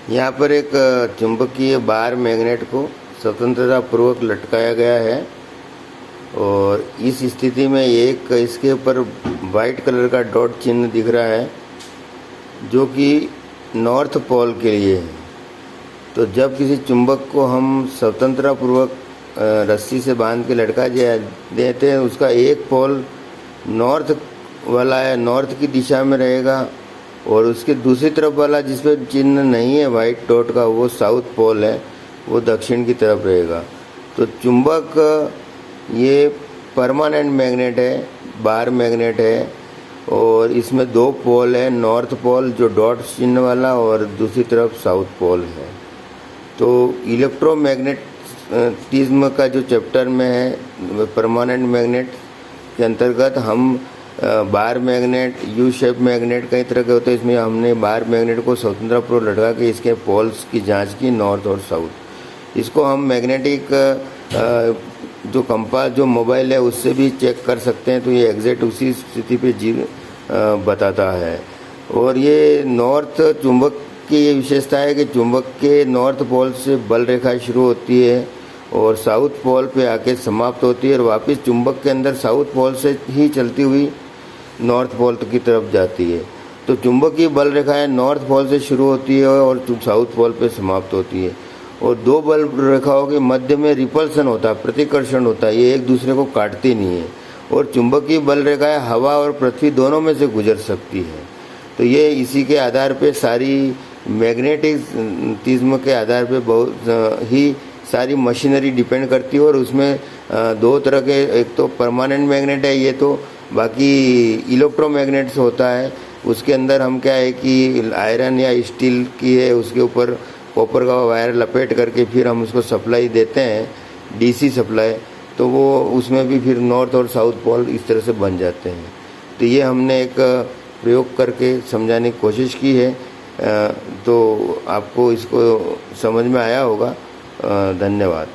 यहाँ पर एक चुंबकीय बार मैग्नेट को स्वतंत्रता पूर्वक लटकाया गया है और इस स्थिति में एक इसके ऊपर वाइट कलर का डॉट चिन्ह दिख रहा है जो कि नॉर्थ पोल के लिए है। तो जब किसी चुंबक को हम स्वतंत्रता पूर्वक रस्सी से बांध के लटका देते हैं, उसका एक पोल नॉर्थ वाला है, नॉर्थ की दिशा में रहेगा और उसके दूसरी तरफ वाला जिस पे चिन्ह नहीं है वाइट डॉट का, वो साउथ पोल है, वो दक्षिण की तरफ रहेगा। तो चुंबक ये परमानेंट मैग्नेट है, बार मैग्नेट है और इसमें दो पोल है, नॉर्थ पोल जो डॉट चिन्ह वाला और दूसरी तरफ साउथ पोल है। तो इलेक्ट्रोमैग्नेटिज्म का जो चैप्टर में है परमानेंट मैग्नेट के अंतर्गत हम bar magnet, U shape magnet कई तरह के होते हैं, इसमें हमने बार मैग्नेट को स्वतंत्रतापूर्वक लटका के इसके पोल्स की जांच की, नॉर्थ और साउथ। इसको हम मैग्नेटिक जो कंपास जो मोबाइल है उससे भी चेक कर सकते हैं, तो ये एग्जैक्ट उसी स्थिति पे बताता है। और ये नॉर्थ चुंबक की ये विशेषता है कि चुंबक के नॉर्थ पोल से बल रेखा शुरू होती है और साउथ पोल पे आके समाप्त होती है और वापस चुंबक के अंदर साउथ पोल से ही चलती हुई नॉर्थ पोल की तरफ जाती है। तो चुंबकीय बल रेखाएं नॉर्थ पोल से शुरू होती है और साउथ पोल पे समाप्त होती है और दो बल रेखाओं के मध्य में रिपल्सन होता है, प्रतिकर्षण होता है, ये एक दूसरे को काटती नहीं है और चुंबकीय बल रेखाएं हवा और पृथ्वी दोनों में से गुजर सकती है। तो ये इसी के आधार पे सारी मैग्नेटिज्म के आधार पे बहुत ही सारी मशीनरी डिपेंड करती है और उसमें दो तरह के, एक तो परमानेंट मैग्नेट है ये, तो बाकी इलेक्ट्रोमैग्नेट्स होता है उसके अंदर हम क्या है कि आयरन या स्टील की है, उसके ऊपर कॉपर का वायर लपेट करके फिर हम उसको सप्लाई देते हैं, डीसी सप्लाई, तो वो उसमें भी फिर नॉर्थ और साउथ पोल इस तरह से बन जाते हैं। तो ये हमने एक प्रयोग करके समझाने की कोशिश की है, तो आपको इसको समझ में आया होगा। धन्यवाद।